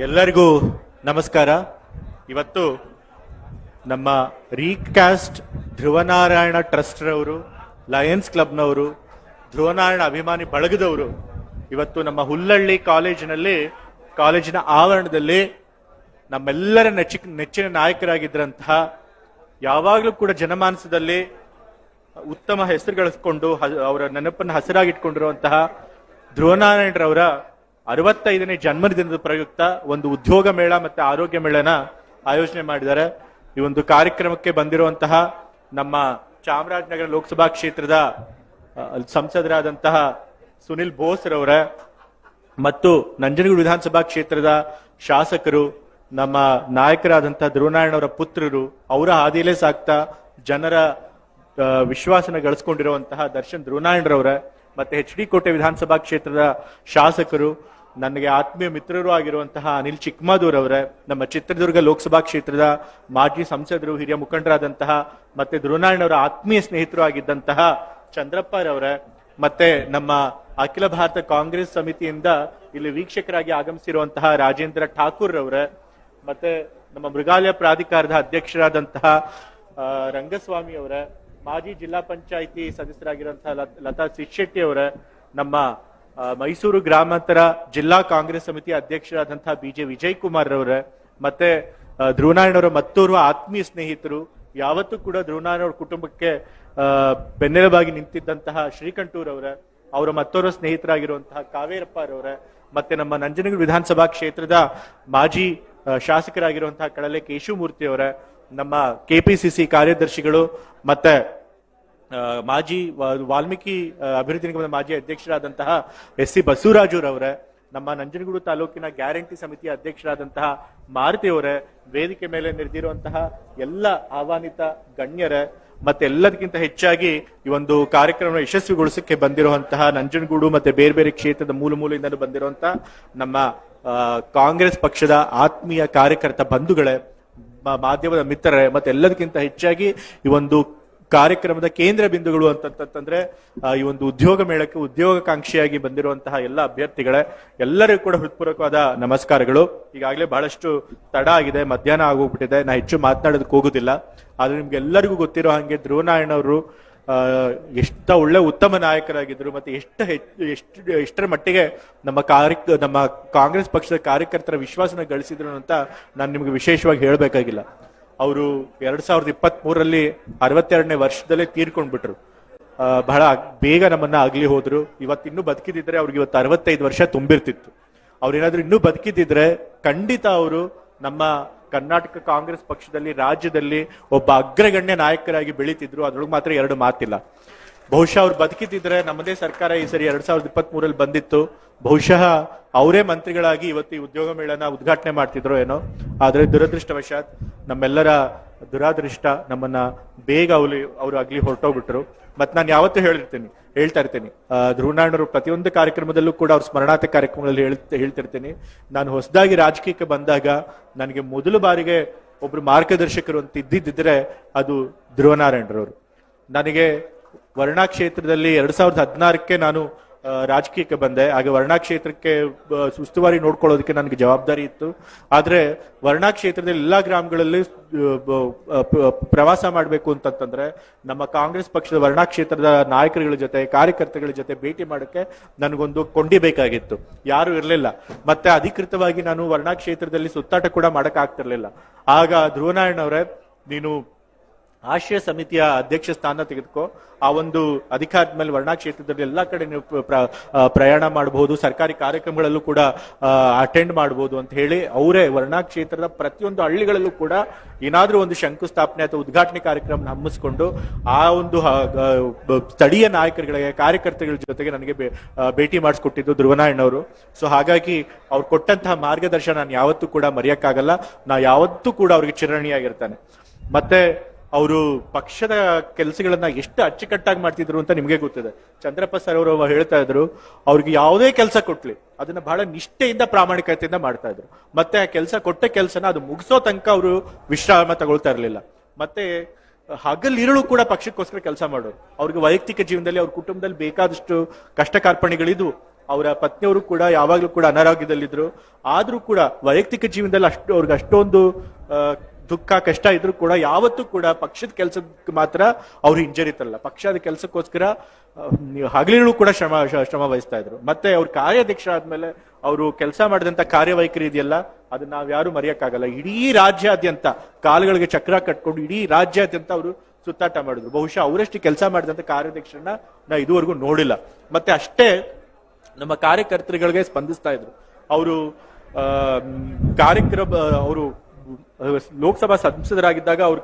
ಎಲ್ಲರಿಗೂ ನಮಸ್ಕಾರ. ಇವತ್ತು ನಮ್ಮ ರೀಕಾಸ್ಟ್ ಧ್ರುವನಾರಾಯಣ ಟ್ರಸ್ಟ್ ರವರು, ಲಯನ್ಸ್ ಕ್ಲಬ್ನವರು, ಧ್ರುವನಾರಾಯಣ ಅಭಿಮಾನಿ ಬಳಗದವರು ಇವತ್ತು ನಮ್ಮ ಹುಲ್ಲಳ್ಳಿ ಕಾಲೇಜಿನ ಆವರಣದಲ್ಲಿ ನಮ್ಮೆಲ್ಲರ ನೆಚ್ಚಿನ ನಾಯಕರಾಗಿದ್ದರಂತಹ, ಯಾವಾಗಲೂ ಕೂಡ ಜನಮಾನಸದಲ್ಲಿ ಉತ್ತಮ ಹೆಸರು ಗಳಿಸಿಕೊಂಡು ಅವರ ನೆನಪನ್ನು ಹಸಿರಾಗಿಟ್ಕೊಂಡಿರುವಂತಹ ಧ್ರುವನಾರಾಯಣರವರ 65ನೇ ಜನ್ಮದಿನದ ಪ್ರಯುಕ್ತ ಒಂದು ಉದ್ಯೋಗ ಮೇಳ ಮತ್ತೆ ಆರೋಗ್ಯ ಮೇಳನ ಆಯೋಜನೆ ಮಾಡಿದ್ದಾರೆ. ಈ ಒಂದು ಕಾರ್ಯಕ್ರಮಕ್ಕೆ ಬಂದಿರುವಂತಹ ನಮ್ಮ ಚಾಮರಾಜನಗರ ಲೋಕಸಭಾ ಕ್ಷೇತ್ರದ ಸಂಸದರಾದಂತಹ ಸುನಿಲ್ ಬೋಸ್ ರವರ ಮತ್ತು ನಂಜನಗೂಡು ವಿಧಾನಸಭಾ ಕ್ಷೇತ್ರದ ಶಾಸಕರು, ನಮ್ಮ ನಾಯಕರಾದಂತಹ ಧ್ರುವನಾರಾಯಣವರ ಪುತ್ರರು, ಅವರ ಹಾದಿಯಲ್ಲೇ ಸಾಕ್ತಾ ಜನರ ವಿಶ್ವಾಸನ ಗಳಿಸ್ಕೊಂಡಿರುವಂತಹ ದರ್ಶನ್ ಧ್ರುವನಾರಾಯಣರವರ, ಮತ್ತೆ HD ಕೋಟೆ ವಿಧಾನಸಭಾ ಕ್ಷೇತ್ರದ ಶಾಸಕರು, ನನಗೆ ಆತ್ಮೀಯ ಮಿತ್ರರು ಆಗಿರುವಂತಹ ಅನಿಲ್ ಚಿಕ್ಕಮಾದೂರ್ ಅವರೇ, ನಮ್ಮ ಚಿತ್ರದುರ್ಗ ಲೋಕಸಭಾ ಕ್ಷೇತ್ರದ ಮಾಜಿ ಸಂಸದರು, ಹಿರಿಯ ಮುಖಂಡರಾದಂತಹ ಮತ್ತೆ ಧ್ರುವನಾರಾಯಣವರ ಆತ್ಮೀಯ ಸ್ನೇಹಿತರು ಆಗಿದ್ದಂತಹ ಚಂದ್ರಪ್ಪರವರೇ, ಮತ್ತೆ ನಮ್ಮ ಅಖಿಲ ಭಾರತ ಕಾಂಗ್ರೆಸ್ ಸಮಿತಿಯಿಂದ ಇಲ್ಲಿ ವೀಕ್ಷಕರಾಗಿ ಆಗಮಿಸಿರುವಂತಹ ರಾಜೇಂದ್ರ ಠಾಕೂರ್ ಅವರೇ, ಮತ್ತೆ ನಮ್ಮ ಮೃಗಾಲಯ ಪ್ರಾಧಿಕಾರದ ಅಧ್ಯಕ್ಷರಾದಂತಹ ರಂಗಸ್ವಾಮಿ ಅವರೇ, ಮಾಜಿ ಜಿಲ್ಲಾ ಪಂಚಾಯಿತಿ ಸದಸ್ಯರಾಗಿರುವಂತಹ ಲತಾ ಸಿಶೆಟ್ಟಿ ಅವರೇ, ನಮ್ಮ ಮೈಸೂರು ಗ್ರಾಮಾಂತರ ಜಿಲ್ಲಾ ಕಾಂಗ್ರೆಸ್ ಸಮಿತಿ ಅಧ್ಯಕ್ಷರಾದಂತಹ BJ ವಿಜಯ್ ಕುಮಾರ್ ರವರೇ, ಮತ್ತೆ ಧ್ರುವನಾರಾಯಣವರ ಮತ್ತೋರ್ವ ಆತ್ಮೀಯ ಸ್ನೇಹಿತರು, ಯಾವತ್ತೂ ಕೂಡ ಧ್ರುವನಾರಾಯಣವರ ಕುಟುಂಬಕ್ಕೆ ಬೆನ್ನೆಲುಬಾಗಿ ನಿಂತಿದ್ದಂತಹ ಶ್ರೀಕಂಠೂರ್ ಅವರೇ, ಅವರ ಮತ್ತೋರ್ವ ಸ್ನೇಹಿತರಾಗಿರುವಂತಹ ಕಾವೇರಪ್ಪರವರೇ, ಮತ್ತೆ ನಮ್ಮ ನಂಜನಗೂಡು ವಿಧಾನಸಭಾ ಕ್ಷೇತ್ರದ ಮಾಜಿ ಶಾಸಕರಾಗಿರುವಂತಹ ಕಳಲೆ ಕೇಶವಮೂರ್ತಿ ಅವರೇ, ನಮ್ಮ KPCC ಕಾರ್ಯದರ್ಶಿಗಳು, ಮತ್ತೆ ಮಾಜಿ ವಾಲ್ಮೀಕಿ ಅಭಿವೃದ್ಧಿ ನಿಗಮದ ಮಾಜಿ ಅಧ್ಯಕ್ಷರಾದಂತಹ SC ಬಸವರಾಜುರವರೇ, ನಮ್ಮ ನಂಜನಗೂಡು ತಾಲೂಕಿನ ಗ್ಯಾರಂಟಿ ಸಮಿತಿಯ ಅಧ್ಯಕ್ಷರಾದಂತಹ ಮಾರುತಿ ಅವರೇ, ವೇದಿಕೆ ಮೇಲೆ ನೆರೆದಿರುವಂತಹ ಎಲ್ಲ ಆಹ್ವಾನಿತ ಗಣ್ಯರೇ, ಮತ್ತೆ ಎಲ್ಲದಕ್ಕಿಂತ ಹೆಚ್ಚಾಗಿ ಈ ಒಂದು ಕಾರ್ಯಕ್ರಮ ಯಶಸ್ವಿಗೊಳಿಸಕ್ಕೆ ಬಂದಿರುವಂತಹ ನಂಜನಗೂಡು ಮತ್ತೆ ಬೇರೆ ಬೇರೆ ಕ್ಷೇತ್ರದ ಮೂಲೆಯಿಂದಲೂ ಬಂದಿರುವಂತಹ ನಮ್ಮ ಕಾಂಗ್ರೆಸ್ ಪಕ್ಷದ ಆತ್ಮೀಯ ಕಾರ್ಯಕರ್ತ ಬಂಧುಗಳೇ, ಮಾಧ್ಯಮದ ಮಿತ್ರರೇ, ಮತ್ತೆ ಎಲ್ಲದಕ್ಕಿಂತ ಹೆಚ್ಚಾಗಿ ಈ ಒಂದು ಕಾರ್ಯಕ್ರಮದ ಕೇಂದ್ರ ಬಿಂದುಗಳು ಅಂತಂದ್ರೆ ಈ ಒಂದು ಉದ್ಯೋಗ ಮೇಳಕ್ಕೆ ಉದ್ಯೋಗಾಕಾಂಕ್ಷಿಯಾಗಿ ಬಂದಿರುವಂತಹ ಎಲ್ಲ ಅಭ್ಯರ್ಥಿಗಳೇ, ಎಲ್ಲರಿಗೂ ಕೂಡ ಹೃತ್ಪೂರ್ವಕವಾದ ನಮಸ್ಕಾರಗಳು. ಈಗಾಗಲೇ ಬಹಳಷ್ಟು ತಡ ಆಗಿದೆ, ಮಧ್ಯಾಹ್ನ ಆಗೋಗ್ಬಿಟ್ಟಿದೆ, ನಾ ಹೆಚ್ಚು ಮಾತನಾಡೋದಕ್ಕೆ ಹೋಗುದಿಲ್ಲ. ಆದ್ರೆ ನಿಮ್ಗೆ ಎಲ್ಲರಿಗೂ ಗೊತ್ತಿರೋ ಹಾಗೆ ಧ್ರುವನಾರಾಯಣವರು ಎಷ್ಟ ಒಳ್ಳೆ ಉತ್ತಮ ನಾಯಕರಾಗಿದ್ರು, ಮತ್ತೆ ಎಷ್ಟರ ಮಟ್ಟಿಗೆ ನಮ್ಮ ಕಾಂಗ್ರೆಸ್ ಪಕ್ಷದ ಕಾರ್ಯಕರ್ತರ ವಿಶ್ವಾಸನ ಗಳಿಸಿದ್ರು ಅಂತ ನಾನು ನಿಮ್ಗೆ ವಿಶೇಷವಾಗಿ ಹೇಳಬೇಕಾಗಿಲ್ಲ. ಅವರು 2023ರಲ್ಲಿ 62ನೇ ವರ್ಷದಲ್ಲೇ ತೀರ್ಕೊಂಡ್ಬಿಟ್ರು. ಬಹಳ ಬೇಗ ನಮ್ಮನ್ನ ಆಗ್ಲಿ ಹೋದ್ರು. ಇವತ್ತಿನ್ನೂ ಬದುಕಿದಿದ್ರೆ ಅವ್ರಿಗೆ ಇವತ್ತು 65 ವರ್ಷ ತುಂಬಿರ್ತಿತ್ತು. ಅವ್ರೇನಾದ್ರೂ ಇನ್ನೂ ಬದುಕಿದಿದ್ರೆ ಖಂಡಿತ ಅವರು ನಮ್ಮ ಕರ್ನಾಟಕ ಕಾಂಗ್ರೆಸ್ ಪಕ್ಷದಲ್ಲಿ ರಾಜ್ಯದಲ್ಲಿ ಒಬ್ಬ ಅಗ್ರಗಣ್ಯ ನಾಯಕರಾಗಿ ಬೆಳೀತಿದ್ರು. ಅದ್ರೊಳಗೆ ಮಾತ್ರ ಎರಡು ಮಾತಿಲ್ಲ. ಬಹುಶಃ ಅವ್ರು ಬದುಕಿದ್ರೆ ನಮ್ಮದೇ ಸರ್ಕಾರ ಈ ಸರಿ 2023ರಲ್ಲಿ ಬಂದಿತ್ತು, ಬಹುಶಃ ಅವರೇ ಮಂತ್ರಿಗಳಾಗಿ ಇವತ್ತು ಈ ಉದ್ಯೋಗ ಮೇಳನ ಉದ್ಘಾಟನೆ ಮಾಡ್ತಿದ್ರು ಏನೋ. ಆದ್ರೆ ದುರದೃಷ್ಟವಶಾತ್ ನಮ್ಮೆಲ್ಲರ ದುರಾದೃಷ್ಟ ನಮ್ಮನ್ನ ಬೇಗ ಅವರು ಆಗ್ಲಿ ಹೊರಟೋಗ್ಬಿಟ್ರು. ಮತ್ ನಾನು ಯಾವತ್ತೂ ಹೇಳ್ತಾ ಇರ್ತೀನಿ, ಧ್ರುವನಾರಾಯಣರು ಪ್ರತಿಯೊಂದು ಕಾರ್ಯಕ್ರಮದಲ್ಲೂ ಕೂಡ ಅವ್ರ ಸ್ಮರಣಾರ್ಥ ಕಾರ್ಯಕ್ರಮಗಳಲ್ಲಿ ಹೇಳ್ತಿರ್ತೀನಿ, ನಾನು ಹೊಸದಾಗಿ ರಾಜಕೀಯಕ್ಕೆ ಬಂದಾಗ ನನಗೆ ಮೊದಲ ಬಾರಿಗೆ ಒಬ್ರು ಮಾರ್ಗದರ್ಶಕರು ಅಂತ ಇದ್ದಿದ್ರೆ ಅದು ಧ್ರುವನಾರಾಯಣರವರು. ನನಗೆ ವರ್ಣಾ ಕ್ಷೇತ್ರದಲ್ಲಿ 2016ಕ್ಕೆ ನಾನು ರಾಜಕೀಯಕ್ಕೆ ಬಂದೆ. ಹಾಗೆ ವರ್ಣಾ ಕ್ಷೇತ್ರಕ್ಕೆ ಉಸ್ತುವಾರಿ ನೋಡ್ಕೊಳ್ಳೋದಕ್ಕೆ ನನಗೆ ಜವಾಬ್ದಾರಿ ಇತ್ತು. ಆದ್ರೆ ವರ್ಣಾ ಕ್ಷೇತ್ರದಲ್ಲಿ ಎಲ್ಲಾ ಗ್ರಾಮಗಳಲ್ಲಿ ಪ್ರವಾಸ ಮಾಡಬೇಕು ಅಂತಂದ್ರೆ ನಮ್ಮ ಕಾಂಗ್ರೆಸ್ ಪಕ್ಷದ ವರ್ಣಾ ಕ್ಷೇತ್ರದ ನಾಯಕರುಗಳ ಜೊತೆ, ಕಾರ್ಯಕರ್ತಗಳ ಜೊತೆ ಭೇಟಿ ಮಾಡೋಕ್ಕೆ ನನಗೊಂದು ಕೊಂಡಿ ಬೇಕಾಗಿತ್ತು. ಯಾರು ಇರಲಿಲ್ಲ. ಮತ್ತೆ ಅಧಿಕೃತವಾಗಿ ನಾನು ವರ್ಣಾ ಕ್ಷೇತ್ರದಲ್ಲಿ ಸುತ್ತಾಟ ಕೂಡ ಮಾಡಕ್ ಆಗ್ತಿರ್ಲಿಲ್ಲ. ಆಗ ಧ್ರುವನಾರಾಯಣವರೇ, ನೀನು ಆಶ್ರಯ ಸಮಿತಿಯ ಅಧ್ಯಕ್ಷ ಸ್ಥಾನ ತೆಗೆದುಕೋ, ಆ ಒಂದು ಅಧಿಕಾರದ ಮೇಲೆ ವರ್ಣಾ ಕ್ಷೇತ್ರದಲ್ಲಿ ಎಲ್ಲಾ ಕಡೆ ನೀವು ಪ್ರಯಾಣ ಮಾಡಬಹುದು, ಸರ್ಕಾರಿ ಕಾರ್ಯಕ್ರಮಗಳಲ್ಲೂ ಕೂಡ ಅಟೆಂಡ್ ಮಾಡಬಹುದು ಅಂತ ಹೇಳಿ ಅವರೇ ವರ್ಣಾ ಕ್ಷೇತ್ರದ ಪ್ರತಿಯೊಂದು ಹಳ್ಳಿಗಳಲ್ಲೂ ಕೂಡ ಏನಾದ್ರೂ ಒಂದು ಶಂಕುಸ್ಥಾಪನೆ ಅಥವಾ ಉದ್ಘಾಟನೆ ಕಾರ್ಯಕ್ರಮ ಹಮ್ಮಿಸಿಕೊಂಡು ಆ ಒಂದು ಸ್ಥಳೀಯ ನಾಯಕರುಗಳಿಗೆ, ಕಾರ್ಯಕರ್ತಗಳ ಜೊತೆಗೆ ನನಗೆ ಭೇಟಿ ಮಾಡಿಸ್ಕೊಟ್ಟಿದ್ದು ಧ್ರುವನಾರಾಯಣವರು. ಸೊ ಹಾಗಾಗಿ ಅವ್ರು ಕೊಟ್ಟಂತಹ ಮಾರ್ಗದರ್ಶನ ನಾನು ಯಾವತ್ತೂ ಕೂಡ ಮರೆಯಕ್ಕಾಗಲ್ಲ. ನಾ ಯಾವತ್ತೂ ಕೂಡ ಅವ್ರಿಗೆ ಚಿರಣಿಯಾಗಿರ್ತಾನೆ. ಮತ್ತೆ ಅವರು ಪಕ್ಷದ ಕೆಲಸಗಳನ್ನ ಎಷ್ಟು ಅಚ್ಚುಕಟ್ಟಾಗಿ ಮಾಡ್ತಿದ್ರು ಅಂತ ನಿಮ್ಗೆ ಗೊತ್ತಿದೆ. ಚಂದ್ರಪ್ಪ ಸರ್ ಅವರು ಹೇಳ್ತಾ ಇದ್ರು, ಅವ್ರಿಗೆ ಯಾವುದೇ ಕೆಲಸ ಕೊಟ್ಲಿ ಅದನ್ನ ಬಹಳ ನಿಷ್ಠೆಯಿಂದ ಪ್ರಾಮಾಣಿಕತೆಯಿಂದ ಮಾಡ್ತಾ ಇದ್ರು. ಮತ್ತೆ ಆ ಕೆಲಸ ಕೊಟ್ಟ ಕೆಲಸನ ಅದು ಮುಗಿಸೋ ತನಕ ಅವರು ವಿಶ್ರಾಮ ತಗೊಳ್ತಾ ಇರ್ಲಿಲ್ಲ. ಮತ್ತೆ ಹಗಲಿರುಳು ಕೂಡ ಪಕ್ಷಕ್ಕೋಸ್ಕರ ಕೆಲಸ ಮಾಡೋರು. ಅವ್ರಿಗೆ ವೈಯಕ್ತಿಕ ಜೀವನದಲ್ಲಿ ಅವ್ರ ಕುಟುಂಬದಲ್ಲಿ ಬೇಕಾದಷ್ಟು ಕಷ್ಟ ಕಾರ್ಪಣ್ಯಗಳಿದ್ವು. ಅವರ ಪತ್ನಿಯವರು ಕೂಡ ಯಾವಾಗ್ಲೂ ಕೂಡ ಅನಾರೋಗ್ಯದಲ್ಲಿದ್ರು. ಆದ್ರೂ ಕೂಡ ವೈಯಕ್ತಿಕ ಜೀವನದಲ್ಲಿ ಅವ್ರಿಗೆ ಅಷ್ಟೊಂದು ದುಃಖ ಕಷ್ಟ ಇದ್ರು ಕೂಡ ಯಾವತ್ತೂ ಕೂಡ ಪಕ್ಷದ ಕೆಲಸಕ್ಕೆ ಮಾತ್ರ ಅವ್ರು ಹಿಂಜರಿತಲ್ಲ. ಪಕ್ಷದ ಕೆಲಸಕ್ಕೋಸ್ಕರ ಹಗಲಿರುಳು ಕೂಡ ಶ್ರಮ ವಹಿಸ್ತಾ ಇದ್ರು. ಮತ್ತೆ ಅವ್ರ ಕಾರ್ಯಾಧ್ಯಕ್ಷ ಆದ್ಮೇಲೆ ಅವರು ಕೆಲಸ ಮಾಡಿದಂತ ಕಾರ್ಯವೈಖರಿ ಇದೆಯಲ್ಲ, ಅದನ್ನ ನಾವ್ ಯಾರು ಮರೆಯಕ್ಕಾಗಲ್ಲ. ಇಡೀ ರಾಜ್ಯಾದ್ಯಂತ ಕಾಲುಗಳಿಗೆ ಚಕ್ರ ಕಟ್ಕೊಂಡು ಇಡೀ ರಾಜ್ಯಾದ್ಯಂತ ಅವರು ಸುತ್ತಾಟ ಮಾಡಿದ್ರು. ಬಹುಶಃ ಅವರಷ್ಟು ಕೆಲಸ ಮಾಡಿದಂತ ಕಾರ್ಯಾಧ್ಯಕ್ಷರನ್ನ ನಾ ಇದುವರೆಗೂ ನೋಡಿಲ್ಲ. ಮತ್ತೆ ಅಷ್ಟೇ ನಮ್ಮ ಕಾರ್ಯಕರ್ತರುಗಳಿಗೆ ಸ್ಪಂದಿಸ್ತಾ ಇದ್ರು. ಅವರು ಅವರು ಲೋಕಸಭಾ ಸಂಸದರಾಗಿದ್ದಾಗ ಅವ್ರ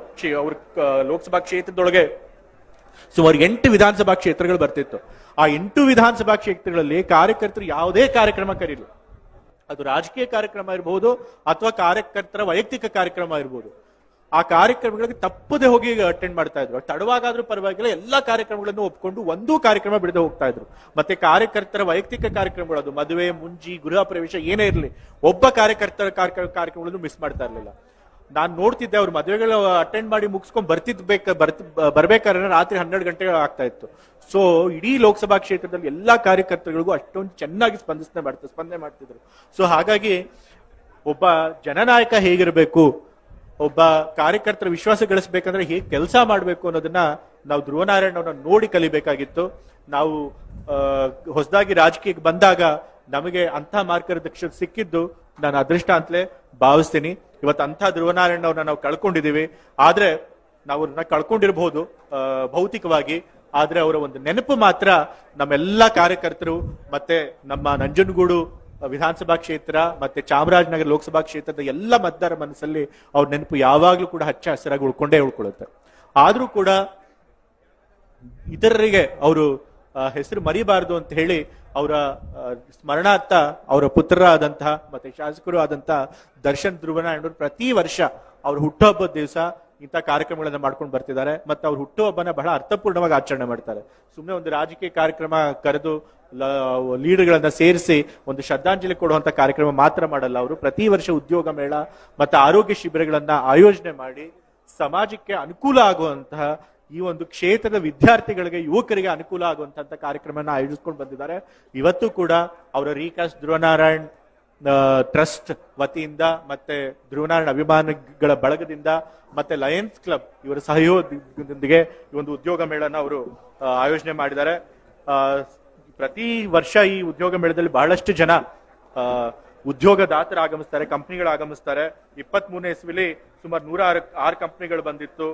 ಲೋಕಸಭಾ ಕ್ಷೇತ್ರದೊಳಗೆ ಸುಮಾರು 8 ವಿಧಾನಸಭಾ ಕ್ಷೇತ್ರಗಳು ಬರ್ತಿತ್ತು. ಆ 8 ವಿಧಾನಸಭಾ ಕ್ಷೇತ್ರಗಳಲ್ಲಿ ಕಾರ್ಯಕರ್ತರು ಯಾವುದೇ ಕಾರ್ಯಕ್ರಮ ಕರೀಲಿ, ಅದು ರಾಜಕೀಯ ಕಾರ್ಯಕ್ರಮ ಇರಬಹುದು ಅಥವಾ ಕಾರ್ಯಕರ್ತರ ವೈಯಕ್ತಿಕ ಕಾರ್ಯಕ್ರಮ ಇರಬಹುದು, ಆ ಕಾರ್ಯಕ್ರಮಗಳಿಗೆ ತಪ್ಪದೆ ಹೋಗಿ ಅಟೆಂಡ್ ಮಾಡ್ತಾ ಇದ್ರು. ತಡವಾಗಾದ್ರೂ ಪರವಾಗಿಲ್ಲ, ಎಲ್ಲಾ ಕಾರ್ಯಕ್ರಮಗಳನ್ನು ಒಪ್ಕೊಂಡು ಒಂದೂ ಕಾರ್ಯಕ್ರಮ ಬಿಡದೆ ಹೋಗ್ತಾ ಇದ್ರು. ಮತ್ತೆ ಕಾರ್ಯಕರ್ತರ ವೈಯಕ್ತಿಕ ಕಾರ್ಯಕ್ರಮಗಳು, ಅದು ಮದುವೆ, ಮುಂಜಿ, ಗೃಹ ಪ್ರವೇಶ ಏನೇ ಇರಲಿ, ಒಬ್ಬ ಕಾರ್ಯಕರ್ತರ ಕಾರ್ಯಕ್ರಮಗಳನ್ನು ಮಿಸ್ ಮಾಡ್ತಾ ಇರ್ಲಿಲ್ಲ. ನಾನು ನೋಡ್ತಿದ್ದೆ, ಅವ್ರ ಮದುವೆಗಳು ಅಟೆಂಡ್ ಮಾಡಿ ಮುಗಿಸ್ಕೊಂಡ್ ಬರ್ಬೇಕಾದ್ರೆ ರಾತ್ರಿ 12 ಗಂಟೆ ಆಗ್ತಾ ಇತ್ತು. ಸೊ ಇಡೀ ಲೋಕಸಭಾ ಕ್ಷೇತ್ರದಲ್ಲಿ ಎಲ್ಲಾ ಕಾರ್ಯಕರ್ತರಿಗೂ ಅಷ್ಟೊಂದು ಚೆನ್ನಾಗಿ ಸ್ಪಂದನೆ ಮಾಡ್ತಿದ್ರು. ಸೊ ಹಾಗಾಗಿ ಒಬ್ಬ ಜನನಾಯಕ ಹೇಗಿರಬೇಕು, ಒಬ್ಬ ಕಾರ್ಯಕರ್ತರ ವಿಶ್ವಾಸ ಗಳಿಸಬೇಕಂದ್ರೆ ಹೇಗೆ ಕೆಲಸ ಮಾಡಬೇಕು ಅನ್ನೋದನ್ನ ನಾವು ಧ್ರುವನಾರಾಯಣ್ ಅವ್ರನ್ನ ನೋಡಿ ಕಲಿಬೇಕಾಗಿತ್ತು. ನಾವು ಹೊಸದಾಗಿ ರಾಜಕೀಯಕ್ಕೆ ಬಂದಾಗ ನಮಗೆ ಅಂಥ ಮಾರ್ಗದರ್ಶಕ ಸಿಕ್ಕಿದ್ದು ನಾನು ಅದೃಷ್ಟ ಅಂತಲೇ ಭಾವಿಸ್ತೀನಿ. ಇವತ್ತು ಅಂಥ ಧ್ರುವನಾರಾಯಣ್ ಅವ್ರನ್ನ ನಾವು ಕಳ್ಕೊಂಡಿದೀವಿ. ಆದ್ರೆ ನಾವು ಅವ್ರನ್ನ ಕಳ್ಕೊಂಡಿರ್ಬಹುದು ಭೌತಿಕವಾಗಿ, ಆದ್ರೆ ಅವರ ಒಂದು ನೆನಪು ಮಾತ್ರ ನಮ್ಮೆಲ್ಲಾ ಕಾರ್ಯಕರ್ತರು ಮತ್ತೆ ನಮ್ಮ ನಂಜನಗೂಡು ವಿಧಾನಸಭಾ ಕ್ಷೇತ್ರ ಮತ್ತೆ ಚಾಮರಾಜನಗರ ಲೋಕಸಭಾ ಕ್ಷೇತ್ರದ ಎಲ್ಲ ಮತದಾರ ಮನಸ್ಸಲ್ಲಿ ಅವ್ರ ನೆನಪು ಯಾವಾಗ್ಲೂ ಕೂಡ ಹಚ್ಚ ಹಸಿರಾಗಿ ಉಳ್ಕೊಳ್ಳುತ್ತೆ. ಆದ್ರೂ ಕೂಡ ಇತರರಿಗೆ ಅವರು ಹೆಸರು ಮರಿಬಾರದು ಅಂತ ಹೇಳಿ ಅವರ ಸ್ಮರಣಾರ್ಥ ಅವರ ಪುತ್ರರಾದಂತಹ ಮತ್ತೆ ಶಾಸಕರು ಆದಂತಹ ದರ್ಶನ್ ಧ್ರುವನಾರಾಯಣರು ಪ್ರತಿ ವರ್ಷ ಅವ್ರ ಹುಟ್ಟುಹಬ್ಬದ ದಿವಸ ಇಂಥ ಕಾರ್ಯಕ್ರಮಗಳನ್ನ ಮಾಡ್ಕೊಂಡು ಬರ್ತಿದ್ದಾರೆ. ಮತ್ತೆ ಅವ್ರ ಹುಟ್ಟುಹಬ್ಬನ ಬಹಳ ಅರ್ಥಪೂರ್ಣವಾಗಿ ಆಚರಣೆ ಮಾಡ್ತಾರೆ. ಸುಮ್ಮನೆ ಒಂದು ರಾಜಕೀಯ ಕಾರ್ಯಕ್ರಮ ಕರೆದು ಲೀಡರ್ಗಳನ್ನ ಸೇರಿಸಿ ಒಂದು ಶ್ರದ್ಧಾಂಜಲಿ ಕೊಡುವಂತ ಕಾರ್ಯಕ್ರಮ ಮಾತ್ರ ಮಾಡಲ್ಲ. ಅವರು ಪ್ರತಿ ವರ್ಷ ಉದ್ಯೋಗ ಮೇಳ ಮತ್ತೆ ಆರೋಗ್ಯ ಶಿಬಿರಗಳನ್ನ ಆಯೋಜನೆ ಮಾಡಿ ಸಮಾಜಕ್ಕೆ ಅನುಕೂಲ ಆಗುವಂತಹ ಈ ಒಂದು ಕ್ಷೇತ್ರದ ವಿದ್ಯಾರ್ಥಿಗಳಿಗೆ, ಯುವಕರಿಗೆ ಅನುಕೂಲ ಆಗುವಂತಹ ಕಾರ್ಯಕ್ರಮನ ಆಯೋಜಿಸ್ಕೊಂಡು ಬಂದಿದ್ದಾರೆ. ಇವತ್ತು ಕೂಡ ಅವರ ರೀಕಾಸ್ಟ್ ಧ್ರುವನಾರಾಯಣ್ ಟ್ರಸ್ಟ್ ವತಿಯಿಂದ ಮತ್ತೆ ಧ್ರುವನಾರಾಯಣ್ ಅಭಿಮಾನಿಗಳ ಬಳಗದಿಂದ ಮತ್ತೆ ಲಯನ್ಸ್ ಕ್ಲಬ್ ಇವರ ಸಹಯೋಗದೊಂದಿಗೆ ಈ ಒಂದು ಉದ್ಯೋಗ ಮೇಳನ ಅವರು ಆಯೋಜನೆ ಮಾಡಿದ್ದಾರೆ. ಪ್ರತಿ ವರ್ಷ ಈ ಉದ್ಯೋಗ ಮೇಳದಲ್ಲಿ ಬಹಳಷ್ಟು ಜನ ಉದ್ಯೋಗದಾತರು ಆಗಮಿಸ್ತಾರೆ, ಕಂಪನಿಗಳು ಆಗಮಿಸ್ತಾರೆ. 23ನೇ ಇಸ್ವಿಲಿ ಸುಮಾರು 106 ಕಂಪನಿಗಳು ಬಂದಿತ್ತು.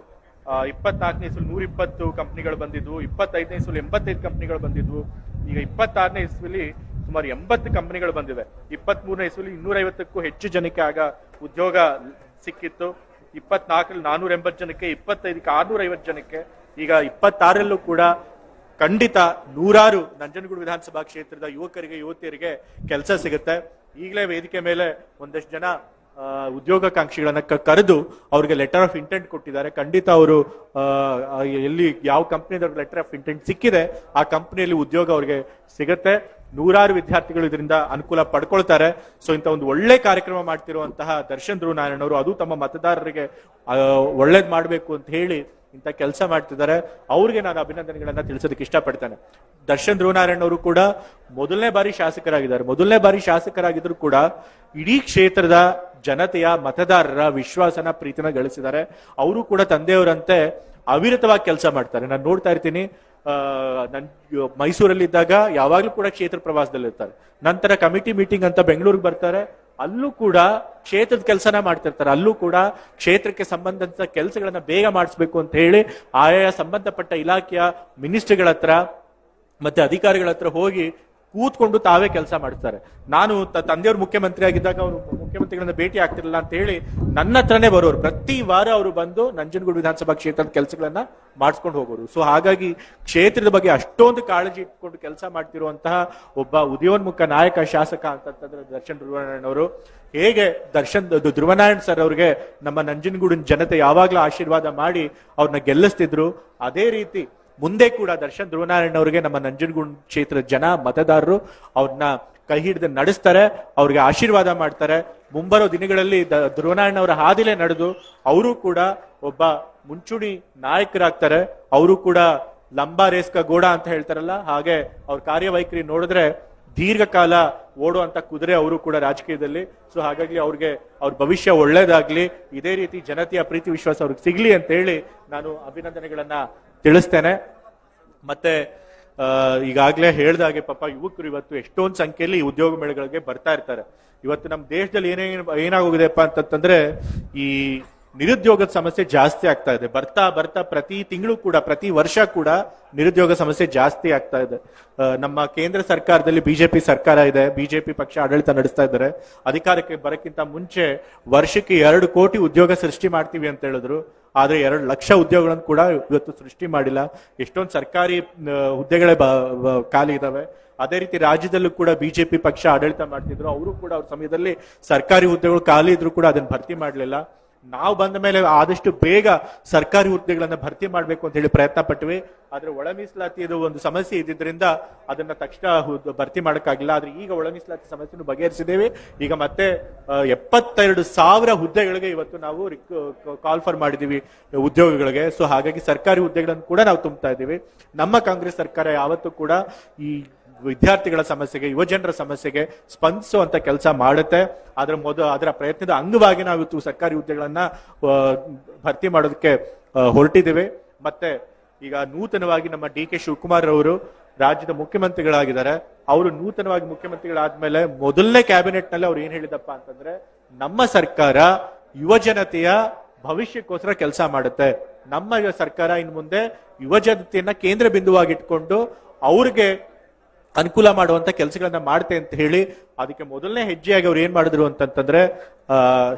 24ನೇ ಇಸ್ವಿಲಿ 120 ಕಂಪನಿಗಳು ಬಂದಿದ್ವು. 25ನೇ ಇಸ್ವಿಲಿ 85 ಕಂಪನಿಗಳು ಬಂದಿದ್ವು. ಈಗ 26ನೇ ಇಸ್ವಿಲಿ ಸುಮಾರು 80 ಕಂಪನಿಗಳು ಬಂದಿವೆ. 23ನೇ ಇಸ್ವಿಲಿ 250ಕ್ಕೂ ಹೆಚ್ಚು ಜನಕ್ಕೆ ಆಗ ಉದ್ಯೋಗ ಸಿಕ್ಕಿತ್ತು. 24ರಲ್ಲಿ 480 ಜನಕ್ಕೆ, 25ಕ್ಕೆ 650 ಜನಕ್ಕೆ, ಈಗ 26ರಲ್ಲೂ ಕೂಡ ಖಂಡಿತ 100 ನಂಜನಗೂಡು ವಿಧಾನಸಭಾ ಕ್ಷೇತ್ರದ ಯುವಕರಿಗೆ, ಯುವತಿಯರಿಗೆ ಕೆಲಸ ಸಿಗುತ್ತೆ. ಈಗಲೇ ವೇದಿಕೆ ಮೇಲೆ ಒಂದಷ್ಟು ಜನ ಉದ್ಯೋಗಾಕಾಂಕ್ಷಿಗಳನ್ನ ಕರೆದು ಅವ್ರಿಗೆ ಲೆಟರ್ ಆಫ್ ಇಂಟೆಂಟ್ ಕೊಟ್ಟಿದ್ದಾರೆ. ಖಂಡಿತ ಅವರು ಎಲ್ಲಿ ಯಾವ ಕಂಪ್ನಿದ ಲೆಟರ್ ಆಫ್ ಇಂಟೆಂಟ್ ಸಿಕ್ಕಿದೆ ಆ ಕಂಪ್ನಿಯಲ್ಲಿ ಉದ್ಯೋಗ ಅವ್ರಿಗೆ ಸಿಗುತ್ತೆ. 100 ವಿದ್ಯಾರ್ಥಿಗಳು ಇದರಿಂದ ಅನುಕೂಲ ಪಡ್ಕೊಳ್ತಾರೆ. ಸೊ ಇಂಥ ಒಂದು ಒಳ್ಳೆ ಕಾರ್ಯಕ್ರಮ ಮಾಡ್ತಿರುವಂತಹ ದರ್ಶನ್ ಧ್ರುವನಾರಾಯಣ್ ಅವರು ಅದು ತಮ್ಮ ಮತದಾರರಿಗೆ ಒಳ್ಳೇದ್ ಮಾಡ್ಬೇಕು ಅಂತ ಹೇಳಿ ಇಂಥ ಕೆಲಸ ಮಾಡ್ತಿದ್ದಾರೆ. ಅವ್ರಿಗೆ ನಾನು ಅಭಿನಂದನೆಗಳನ್ನ ತಿಳಿಸೋದಕ್ಕೆ ಇಷ್ಟಪಡ್ತೇನೆ. ದರ್ಶನ್ ಧ್ರುವನಾರಾಯಣ್ ಅವರು ಕೂಡ ಮೊದಲನೇ ಬಾರಿ ಶಾಸಕರಾಗಿದ್ದಾರೆ. ಮೊದಲನೇ ಬಾರಿ ಶಾಸಕರಾಗಿದ್ರು ಕೂಡ ಇಡೀ ಕ್ಷೇತ್ರದ ಜನತೆಯ ಮತದಾರರ ವಿಶ್ವಾಸನ, ಪ್ರೀತಿನ ಗಳಿಸಿದ್ದಾರೆ. ಅವರು ಕೂಡ ತಂದೆಯವರಂತೆ ಅವಿರತವಾಗಿ ಕೆಲಸ ಮಾಡ್ತಾರೆ. ನಾನು ನೋಡ್ತಾ ಇರ್ತೀನಿ, ಮೈಸೂರಲ್ಲಿದ್ದಾಗ ಯಾವಾಗ್ಲೂ ಕೂಡ ಕ್ಷೇತ್ರ ಪ್ರವಾಸದಲ್ಲಿರ್ತಾರೆ. ನಂತರ ಕಮಿಟಿ ಮೀಟಿಂಗ್ ಅಂತ ಬೆಂಗಳೂರಿಗೆ ಬರ್ತಾರೆ. ಅಲ್ಲೂ ಕೂಡ ಕ್ಷೇತ್ರದ ಕೆಲಸನ ಮಾಡ್ತಿರ್ತಾರೆ. ಅಲ್ಲೂ ಕೂಡ ಕ್ಷೇತ್ರಕ್ಕೆ ಸಂಬಂಧಿಸಿದ ಕೆಲಸಗಳನ್ನ ಬೇಗ ಮಾಡಿಸ್ಬೇಕು ಅಂತ ಹೇಳಿ ಆಯಾ ಸಂಬಂಧಪಟ್ಟ ಇಲಾಖೆಯ ಮಿನಿಸ್ಟ್ರಿಗಳ ಹತ್ರ ಮತ್ತೆ ಅಧಿಕಾರಿಗಳ ಹತ್ರ ಹೋಗಿ ಕೂತ್ಕೊಂಡು ತಾವೇ ಕೆಲಸ ಮಾಡ್ತಾರೆ. ನಾನು ತಂದೆಯವರು ಮುಖ್ಯಮಂತ್ರಿ ಆಗಿದ್ದಾಗ ಅವರು ಮುಖ್ಯಮಂತ್ರಿಗಳನ್ನ ಭೇಟಿ ಆಗ್ತಿರಲಿಲ್ಲ ಅಂತ ಹೇಳಿ ನನ್ನ ಹತ್ರನೇ ಬರೋರು. ಪ್ರತಿ ವಾರ ಅವರು ಬಂದು ನಂಜನಗೂಡು ವಿಧಾನಸಭಾ ಕ್ಷೇತ್ರದ ಕೆಲಸಗಳನ್ನ ಮಾಡಿಸ್ಕೊಂಡು ಹೋಗೋರು. ಸೊ ಹಾಗಾಗಿ ಕ್ಷೇತ್ರದ ಬಗ್ಗೆ ಅಷ್ಟೊಂದು ಕಾಳಜಿ ಇಟ್ಕೊಂಡು ಕೆಲಸ ಮಾಡ್ತಿರುವಂತಹ ಒಬ್ಬ ಉದಯೋನ್ಮುಖ ನಾಯಕ, ಶಾಸಕ ಅಂತಂದ್ರೆ ದರ್ಶನ್ ಧ್ರುವನಾರಾಯಣ್ ಅವರು. ಹೇಗೆ ಧ್ರುವನಾರಾಯಣ್ ಸರ್ ಅವ್ರಿಗೆ ನಮ್ಮ ನಂಜನಗೂಡಿನ ಜನತೆ ಯಾವಾಗ್ಲೂ ಆಶೀರ್ವಾದ ಮಾಡಿ ಅವ್ರನ್ನ ಗೆಲ್ಲಿಸ್ತಿದ್ರು, ಅದೇ ರೀತಿ ಮುಂದೆ ಕೂಡ ದರ್ಶನ್ ಧ್ರುವನಾರಾಯಣ್ ಅವರಿಗೆ ನಮ್ಮ ನಂಜನಗೂಡು ಕ್ಷೇತ್ರದ ಜನ, ಮತದಾರರು ಅವ್ರನ್ನ ಕೈ ಹಿಡಿದು ನಡೆಸ್ತಾರೆ, ಅವ್ರಿಗೆ ಆಶೀರ್ವಾದ ಮಾಡ್ತಾರೆ. ಮುಂಬರೋ ದಿನಗಳಲ್ಲಿ ಧ್ರುವನಾರಾಯಣ್ ಅವರ ಹಾದಿಲೇ ನಡೆದು ಅವರು ಕೂಡ ಒಬ್ಬ ಮುಂಚೂಣಿ ನಾಯಕರಾಗ್ತಾರೆ. ಅವರು ಕೂಡ ಲಂಬಾ ರೇಸ್ಕ ಗೋಡ ಅಂತ ಹೇಳ್ತಾರಲ್ಲ, ಹಾಗೆ ಅವ್ರ ಕಾರ್ಯವೈಖರಿ ನೋಡಿದ್ರೆ ದೀರ್ಘಕಾಲ ಓಡುವಂತ ಕುದುರೆ ಅವರು ಕೂಡ ರಾಜಕೀಯದಲ್ಲಿ. ಸೊ ಹಾಗಾಗಿ ಅವ್ರಿಗೆ ಅವ್ರ ಭವಿಷ್ಯ ಒಳ್ಳೇದಾಗ್ಲಿ, ಇದೇ ರೀತಿ ಜನತೆಯ ಪ್ರೀತಿ ವಿಶ್ವಾಸ ಅವ್ರಿಗೆ ಸಿಗ್ಲಿ ಅಂತ ಹೇಳಿ ನಾನು ಅಭಿನಂದನೆಗಳನ್ನ ತಿಳಿಸ್ತೇನೆ. ಮತ್ತೆ ಈಗಾಗಲೇ ಹೇಳ್ದಾಗೆ ಪಾಪ ಯುವಕರು ಇವತ್ತು ಎಷ್ಟೊಂದು ಸಂಖ್ಯೆಯಲ್ಲಿ ಉದ್ಯೋಗ ಮೇಳಗಳಿಗೆ ಬರ್ತಾ ಇರ್ತಾರೆ. ಇವತ್ತು ನಮ್ಮ ದೇಶದಲ್ಲಿ ಏನಾಗೋಗಿದೆಪ್ಪ ಅಂತಂದ್ರೆ ಈ ನಿರುದ್ಯೋಗದ ಸಮಸ್ಯೆ ಜಾಸ್ತಿ ಆಗ್ತಾ ಇದೆ. ಬರ್ತಾ ಬರ್ತಾ ಪ್ರತಿ ತಿಂಗಳು ಕೂಡ, ಪ್ರತಿ ವರ್ಷ ಕೂಡ ನಿರುದ್ಯೋಗ ಸಮಸ್ಯೆ ಜಾಸ್ತಿ ಆಗ್ತಾ ಇದೆ. ನಮ್ಮ ಕೇಂದ್ರ ಸರ್ಕಾರದಲ್ಲಿ ಬಿಜೆಪಿ ಸರ್ಕಾರ ಇದೆ, ಬಿಜೆಪಿ ಪಕ್ಷ ಆಡಳಿತ ನಡೆಸ್ತಾ ಇದ್ದಾರೆ. ಅಧಿಕಾರಕ್ಕೆ ಬರಕ್ಕಿಂತ ಮುಂಚೆ ವರ್ಷಕ್ಕೆ 2 ಕೋಟಿ ಉದ್ಯೋಗ ಸೃಷ್ಟಿ ಮಾಡ್ತೀವಿ ಅಂತ ಹೇಳಿದ್ರು. ಆದ್ರೆ 2 ಲಕ್ಷ ಉದ್ಯೋಗಗಳನ್ನು ಕೂಡ ಇವತ್ತು ಸೃಷ್ಟಿ ಮಾಡಿಲ್ಲ. ಎಷ್ಟೊಂದು ಸರ್ಕಾರಿ ಹುದ್ದೆಗಳೇ ಖಾಲಿ ಇದಾವೆ. ಅದೇ ರೀತಿ ರಾಜ್ಯದಲ್ಲೂ ಕೂಡ ಬಿಜೆಪಿ ಪಕ್ಷ ಆಡಳಿತ ಮಾಡ್ತಿದ್ರು, ಅವರು ಕೂಡ ಅವ್ರ ಸಮಯದಲ್ಲಿ ಸರ್ಕಾರಿ ಹುದ್ದೆಗಳು ಖಾಲಿ ಇದ್ರು ಕೂಡ ಅದನ್ನ ಭರ್ತಿ ಮಾಡ್ಲಿಲ್ಲ. ನಾವು ಬಂದ ಮೇಲೆ ಆದಷ್ಟು ಬೇಗ ಸರ್ಕಾರಿ ಹುದ್ದೆಗಳನ್ನ ಭರ್ತಿ ಮಾಡ್ಬೇಕು ಅಂತ ಹೇಳಿ ಪ್ರಯತ್ನ ಪಟ್ವಿ. ಆದ್ರೆ ಒಳ ಮೀಸಲಾತಿ ಇದು ಒಂದು ಸಮಸ್ಯೆ ಇದ್ದಿದ್ರಿಂದ ಅದನ್ನ ತಕ್ಷಣ ಭರ್ತಿ ಮಾಡಕ್ಕಾಗಿಲ್ಲ. ಆದ್ರೆ ಈಗ ಒಳ ಮೀಸಲಾತಿ ಸಮಸ್ಯೆಯನ್ನು ಬಗೆಹರಿಸಿದ್ದೇವೆ. ಈಗ ಮತ್ತೆ 72,000 ಹುದ್ದೆಗಳಿಗೆ ಇವತ್ತು ನಾವು ಕಾಲ್ ಫಾರ್ ಮಾಡಿದೀವಿ ಉದ್ಯೋಗಗಳಿಗೆ. ಸೊ ಹಾಗಾಗಿ ಸರ್ಕಾರಿ ಹುದ್ದೆಗಳನ್ನು ಕೂಡ ನಾವು ತುಂಬುತ್ತಾ ಇದ್ದೀವಿ. ನಮ್ಮ ಕಾಂಗ್ರೆಸ್ ಸರ್ಕಾರ ಯಾವತ್ತೂ ಕೂಡ ಈ ವಿದ್ಯಾರ್ಥಿಗಳ ಸಮಸ್ಯೆಗೆ, ಯುವಜನರ ಸಮಸ್ಯೆಗೆ ಸ್ಪಂದಿಸುವಂತ ಕೆಲಸ ಮಾಡುತ್ತೆ. ಅದರ ಪ್ರಯತ್ನದ ಅಂಗವಾಗಿ ನಾವು ಇವತ್ತು ಸರ್ಕಾರಿ ಹುದ್ದೆಗಳನ್ನ ಭರ್ತಿ ಮಾಡೋದಕ್ಕೆ ಹೊರಟಿದ್ದೇವೆ. ಮತ್ತೆ ಈಗ ನೂತನವಾಗಿ ನಮ್ಮ ಡಿ ಕೆ ಶಿವಕುಮಾರ್ ಅವರು ರಾಜ್ಯದ ಮುಖ್ಯಮಂತ್ರಿಗಳಾಗಿದ್ದಾರೆ. ಅವರು ನೂತನವಾಗಿ ಮುಖ್ಯಮಂತ್ರಿಗಳಾದ್ಮೇಲೆ ಮೊದಲನೇ ಕ್ಯಾಬಿನೆಟ್ ನಲ್ಲಿ ಅವ್ರು ಏನ್ ಹೇಳಿದಪ್ಪ ಅಂತಂದ್ರೆ, ನಮ್ಮ ಸರ್ಕಾರ ಯುವಜನತೆಯ ಭವಿಷ್ಯಕ್ಕೋಸ್ಕರ ಕೆಲಸ ಮಾಡುತ್ತೆ. ನಮ್ಮ ಸರ್ಕಾರ ಇನ್ನು ಮುಂದೆ ಯುವಜನತೆಯನ್ನ ಕೇಂದ್ರ ಬಿಂದುವಾಗಿಟ್ಕೊಂಡು ಅವ್ರಿಗೆ ಅನುಕೂಲ ಮಾಡುವಂತ ಕೆಲಸಗಳನ್ನ ಮಾಡುತ್ತೆ ಅಂತ ಹೇಳಿ, ಅದಕ್ಕೆ ಮೊದಲನೇ ಹೆಜ್ಜೆಯಾಗಿ ಅವ್ರು ಏನ್ ಮಾಡಿದ್ರು ಅಂತಂತಂದ್ರೆ,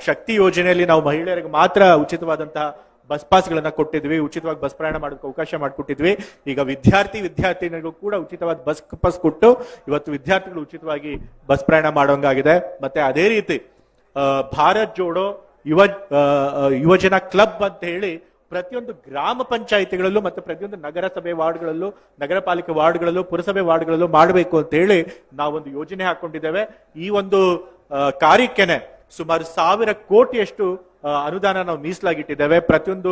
ಶಕ್ತಿ ಯೋಜನೆಯಲ್ಲಿ ನಾವು ಮಹಿಳೆಯರಿಗೆ ಮಾತ್ರ ಉಚಿತವಾದಂತಹ ಬಸ್ ಪಾಸ್ಗಳನ್ನ ಕೊಟ್ಟಿದ್ವಿ, ಉಚಿತವಾಗಿ ಬಸ್ ಪ್ರಯಾಣ ಮಾಡೋದಕ್ಕೆ ಅವಕಾಶ ಮಾಡಿಕೊಟ್ಟಿದ್ವಿ. ಈಗ ವಿದ್ಯಾರ್ಥಿನಿಗೂ ಕೂಡ ಉಚಿತವಾದ ಬಸ್ ಪಾಸ್ ಕೊಟ್ಟು ಇವತ್ತು ವಿದ್ಯಾರ್ಥಿಗಳು ಉಚಿತವಾಗಿ ಬಸ್ ಪ್ರಯಾಣ ಮಾಡುವಂಗಾಗಿದೆ. ಮತ್ತೆ ಅದೇ ರೀತಿ ಭಾರತ್ ಜೋಡೋ ಯುವಜನ ಕ್ಲಬ್ ಅಂತ ಹೇಳಿ ಪ್ರತಿಯೊಂದು ಗ್ರಾಮ ಪಂಚಾಯಿತಿಗಳಲ್ಲೂ ಮತ್ತೆ ಪ್ರತಿಯೊಂದು ನಗರಸಭೆ ವಾರ್ಡ್ಗಳಲ್ಲೂ, ನಗರ ಪಾಲಿಕೆ ವಾರ್ಡ್ಗಳಲ್ಲೂ, ಪುರಸಭೆ ವಾರ್ಡ್ಗಳಲ್ಲೂ ಮಾಡಬೇಕು ಅಂತ ಹೇಳಿ ನಾವೊಂದು ಯೋಜನೆ ಹಾಕೊಂಡಿದ್ದೇವೆ. ಈ ಒಂದು ಕಾರ್ಯಕ್ಕೆನೆ ಸುಮಾರು 1,000 ಕೋಟಿಯಷ್ಟು ಅನುದಾನ ನಾವು ಮೀಸಲಾಗಿಟ್ಟಿದ್ದೇವೆ. ಪ್ರತಿಯೊಂದು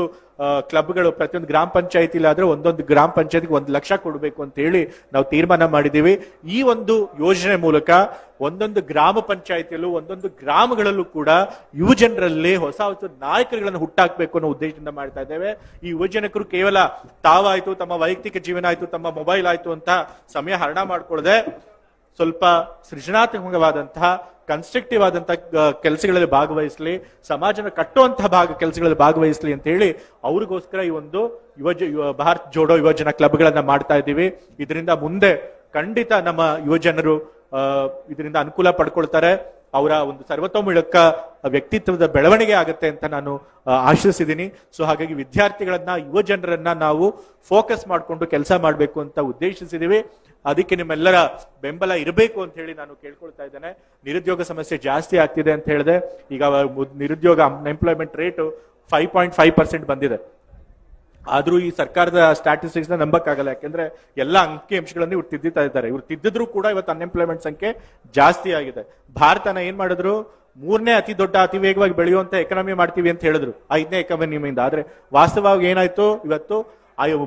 ಕ್ಲಬ್ಗಳು, ಪ್ರತಿಯೊಂದು ಗ್ರಾಮ ಪಂಚಾಯತಿಲಿ ಆದ್ರೆ ಒಂದೊಂದು ಗ್ರಾಮ ಪಂಚಾಯತಿಗೆ 1 ಲಕ್ಷ ಕೊಡಬೇಕು ಅಂತ ಹೇಳಿ ನಾವು ತೀರ್ಮಾನ ಮಾಡಿದ್ದೀವಿ. ಈ ಒಂದು ಯೋಜನೆ ಮೂಲಕ ಒಂದೊಂದು ಗ್ರಾಮ ಪಂಚಾಯತಿಯಲ್ಲೂ, ಒಂದೊಂದು ಗ್ರಾಮಗಳಲ್ಲೂ ಕೂಡ ಯುವಜನರಲ್ಲಿ ಹೊಸ ನಾಯಕರುಗಳನ್ನು ಹುಟ್ಟಾಕ್ಬೇಕು ಅನ್ನೋ ಉದ್ದೇಶದಿಂದ ಮಾಡ್ತಾ ಇದ್ದೇವೆ. ಈ ಯುವಜನಕರು ಕೇವಲ ತಾವಾಯ್ತು, ತಮ್ಮ ವೈಯಕ್ತಿಕ ಜೀವನ ಆಯ್ತು, ತಮ್ಮ ಮೊಬೈಲ್ ಆಯ್ತು ಅಂತ ಸಮಯ ಹರಣ ಮಾಡ್ಕೊಳ್ಳದೆ ಸ್ವಲ್ಪ ಸೃಜನಾತ್ಮಕವಾದಂತಹ, ಕನ್ಸ್ಟ್ರಕ್ಟಿವ್ ಆದಂತಹ ಕೆಲಸಗಳಲ್ಲಿ ಭಾಗವಹಿಸಲಿ, ಸಮಾಜನ ಕಟ್ಟುವಂತಹ ಕೆಲಸಗಳಲ್ಲಿ ಭಾಗವಹಿಸಲಿ ಅಂತ ಹೇಳಿ ಅವ್ರಿಗೋಸ್ಕರ ಈ ಒಂದು ಭಾರತ್ ಜೋಡೋ ಯುವಜನ ಕ್ಲಬ್ಗಳನ್ನ ಮಾಡ್ತಾ ಇದ್ದೀವಿ. ಇದರಿಂದ ಮುಂದೆ ಖಂಡಿತ ನಮ್ಮ ಯುವಜನರು ಇದರಿಂದ ಅನುಕೂಲ ಪಡ್ಕೊಳ್ತಾರೆ. ಅವರ ಒಂದು ಸರ್ವತೋಮುಖ ವ್ಯಕ್ತಿತ್ವದ ಬೆಳವಣಿಗೆ ಆಗುತ್ತೆ ಅಂತ ನಾನು ಆಶಿಸಿದ್ದೀನಿ. ಸೊ ಹಾಗಾಗಿ ವಿದ್ಯಾರ್ಥಿಗಳನ್ನ, ಯುವಜನರನ್ನ ನಾವು ಫೋಕಸ್ ಮಾಡಿಕೊಂಡು ಕೆಲಸ ಮಾಡಬೇಕು ಅಂತ ಉದ್ದೇಶಿಸಿದೀವಿ. ಅದಕ್ಕೆ ನಿಮ್ಮೆಲ್ಲರ ಬೆಂಬಲ ಇರಬೇಕು ಅಂತ ಹೇಳಿ ನಾನು ಕೇಳ್ಕೊಳ್ತಾ ಇದ್ದೇನೆ. ನಿರುದ್ಯೋಗ ಸಮಸ್ಯೆ ಜಾಸ್ತಿ ಆಗ್ತಿದೆ ಅಂತ ಹೇಳಿದೆ. ಈಗ ನಿರುದ್ಯೋಗ ಅನ್ಎಂಪ್ಲಾಯ್ಮೆಂಟ್ ರೇಟ್ 5.5% ಬಂದಿದೆ. ಆದ್ರೂ ಈ ಸರ್ಕಾರದ ಸ್ಟಾಟಿಸ್ಟಿಕ್ಸ್ ನಂಬಕ್ಕಾಗಲ್ಲ. ಯಾಕೆಂದ್ರೆ ಎಲ್ಲಾ ಅಂಕಿಅಂಶಗಳನ್ನು ಇವ್ರು ತಿದ್ದುತ್ತಾ ಇದ್ದಾರೆ. ಇವ್ರು ತಿದ್ದಿದ್ರು ಕೂಡ ಇವತ್ತು ಅನ್ಎಂಪ್ಲಾಯ್ಮೆಂಟ್ ಸಂಖ್ಯೆ ಜಾಸ್ತಿ ಆಗಿದೆ. ಭಾರತನ ಏನ್ ಮಾಡಿದ್ರು, 3ನೇ ಅತಿ ದೊಡ್ಡ, ಅತಿ ವೇಗವಾಗಿ ಬೆಳೆಯುವಂತ ಎಕಾನಮಿ ಮಾಡ್ತೀವಿ ಅಂತ ಹೇಳಿದ್ರು 5ನೇ ಎಕಾನಮಿಯಿಂದ. ಆದ್ರೆ ವಾಸ್ತವವಾಗಿ ಏನಾಯ್ತು, ಇವತ್ತು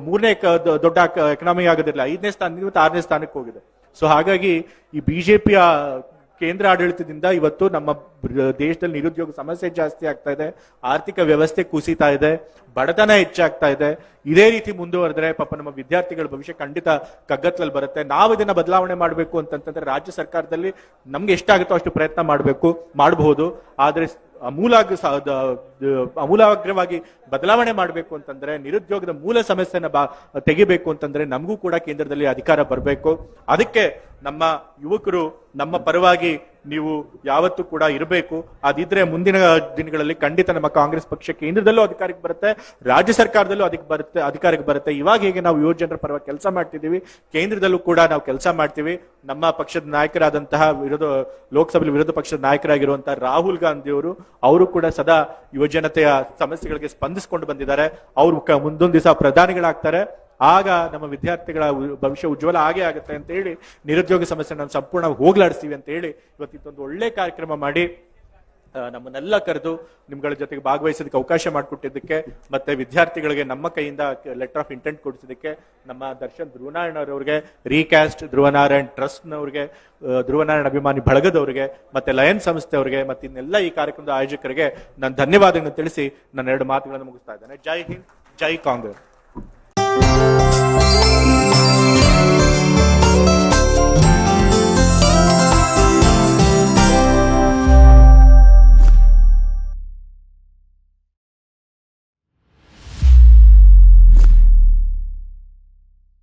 3ನೇ ದೊಡ್ಡ ಎಕಾನಮಿ ಆಗೋದಿಲ್ಲ, 5ನೇ ಸ್ಥಾನದಿಂದ ಇವತ್ತು 6ನೇ ಸ್ಥಾನಕ್ಕೆ ಹೋಗಿದೆ. ಸೊ ಹಾಗಾಗಿ ಈ ಬಿಜೆಪಿಯ ಕೇಂದ್ರ ಆಡಳಿತದಿಂದ ಇವತ್ತು ನಮ್ಮ ದೇಶದಲ್ಲಿ ನಿರುದ್ಯೋಗ ಸಮಸ್ಯೆ ಜಾಸ್ತಿ ಆಗ್ತಾ ಇದೆ, ಆರ್ಥಿಕ ವ್ಯವಸ್ಥೆ ಕುಸಿತಾ ಇದೆ, ಬಡತನ ಹೆಚ್ಚಾಗ್ತಾ ಇದೆ. ಇದೇ ರೀತಿ ಮುಂದುವರೆದ್ರೆ ಪಾಪ ನಮ್ಮ ವಿದ್ಯಾರ್ಥಿಗಳ ಭವಿಷ್ಯ ಖಂಡಿತ ಕಗ್ಗತ್ತಲಲ್ಲಿ ಬರುತ್ತೆ. ನಾವು ಇದನ್ನ ಬದಲಾವಣೆ ಮಾಡಬೇಕು ಅಂತಂತಂದ್ರೆ ರಾಜ್ಯ ಸರ್ಕಾರದಲ್ಲಿ ನಮ್ಗೆ ಎಷ್ಟಾಗುತ್ತೋ ಅಷ್ಟು ಪ್ರಯತ್ನ ಮಾಡಬಹುದು. ಆದ್ರೆ ಅಮೂಲಾಗ್ರವಾಗಿ ಬದಲಾವಣೆ ಮಾಡಬೇಕು ಅಂತಂದ್ರೆ, ನಿರುದ್ಯೋಗದ ಮೂಲ ಸಮಸ್ಯೆನ ತೆಗಿಬೇಕು ಅಂತಂದ್ರೆ ನಮಗೂ ಕೂಡ ಕೇಂದ್ರದಲ್ಲಿ ಅಧಿಕಾರ ಬರಬೇಕು. ಅದಕ್ಕೆ ನಮ್ಮ ಯುವಕರು ನಮ್ಮ ಪರವಾಗಿ ನೀವು ಯಾವತ್ತೂ ಕೂಡ ಇರಬೇಕು. ಅದಿದ್ರೆ ಮುಂದಿನ ದಿನಗಳಲ್ಲಿ ಖಂಡಿತ ನಮ್ಮ ಕಾಂಗ್ರೆಸ್ ಪಕ್ಷ ಕೇಂದ್ರದಲ್ಲೂ ಅಧಿಕಾರಕ್ಕೆ ಬರುತ್ತೆ, ರಾಜ್ಯ ಸರ್ಕಾರದಲ್ಲೂ ಅಧಿಕಾರಕ್ಕೆ ಬರುತ್ತೆ. ಇವಾಗ ಹೇಗೆ ನಾವು ಯುವಜನರ ಪರವಾಗಿ ಕೆಲಸ ಮಾಡ್ತಿದ್ದೀವಿ, ಕೇಂದ್ರದಲ್ಲೂ ಕೂಡ ನಾವು ಕೆಲಸ ಮಾಡ್ತೀವಿ. ನಮ್ಮ ಪಕ್ಷದ ನಾಯಕರಾದಂತಹ ಲೋಕಸಭೆಯಲ್ಲಿ ವಿರೋಧ ಪಕ್ಷದ ನಾಯಕರಾಗಿರುವಂತಹ ರಾಹುಲ್ ಗಾಂಧಿ ಅವರು ಕೂಡ ಸದಾ ಯುವಜನತೆಯ ಸಮಸ್ಯೆಗಳಿಗೆ ಸ್ಪಂದಿಸಿಕೊಂಡು ಬಂದಿದ್ದಾರೆ. ಅವರು ಮುಂದೊಂದು ದಿವಸ ಪ್ರಧಾನಿಗಳಾಗ್ತಾರೆ. ಆಗ ನಮ್ಮ ವಿದ್ಯಾರ್ಥಿಗಳ ಭವಿಷ್ಯ ಉಜ್ವಲ ಆಗೇ ಆಗುತ್ತೆ ಅಂತ ಹೇಳಿ, ನಿರುದ್ಯೋಗ ಸಮಸ್ಯೆ ನಾವು ಸಂಪೂರ್ಣ ಹೋಗ್ಲಾಡಿಸ್ತೀವಿ ಅಂತ ಹೇಳಿ ಇವತ್ತಿತ್ತೊಂದು ಒಳ್ಳೆ ಕಾರ್ಯಕ್ರಮ ಮಾಡಿ ನಮ್ಮನ್ನೆಲ್ಲ ಕರೆದು ನಿಮ್ಗಳ ಜೊತೆಗೆ ಭಾಗವಹಿಸೋದಕ್ಕೆ ಅವಕಾಶ ಮಾಡಿಕೊಟ್ಟಿದ್ದಕ್ಕೆ, ಮತ್ತೆ ವಿದ್ಯಾರ್ಥಿಗಳಿಗೆ ನಮ್ಮ ಕೈಯಿಂದ ಲೆಟರ್ ಆಫ್ ಇಂಟೆಂಟ್ ಕೊಡಿಸೋದಕ್ಕೆ ನಮ್ಮ ದರ್ಶನ್ ಧ್ರುವನಾರಾಯಣರವ್ರಿಗೆ, ರೀಕ್ಯಾಸ್ಟ್ ಧ್ರುವನಾರಾಯಣ್ ಟ್ರಸ್ಟ್ನವ್ರಿಗೆ, ಧ್ರುವನಾರಾಯಣ ಅಭಿಮಾನಿ ಬಳಗದವರಿಗೆ, ಮತ್ತೆ ಲಯನ್ ಸಂಸ್ಥೆಯವರಿಗೆ, ಮತ್ತೆ ಇನ್ನೆಲ್ಲ ಈ ಕಾರ್ಯಕ್ರಮದ ಆಯೋಜಕರಿಗೆ ನಾನು ಧನ್ಯವಾದಗಳನ್ನು ತಿಳಿಸಿ ನನ್ನ 2 ಮಾತುಗಳನ್ನು ಮುಗಿಸ್ತಾ ಇದ್ದೇನೆ. ಜೈ ಹಿಂದ್, ಜೈ ಕಾಂಗ್ರೆಸ್.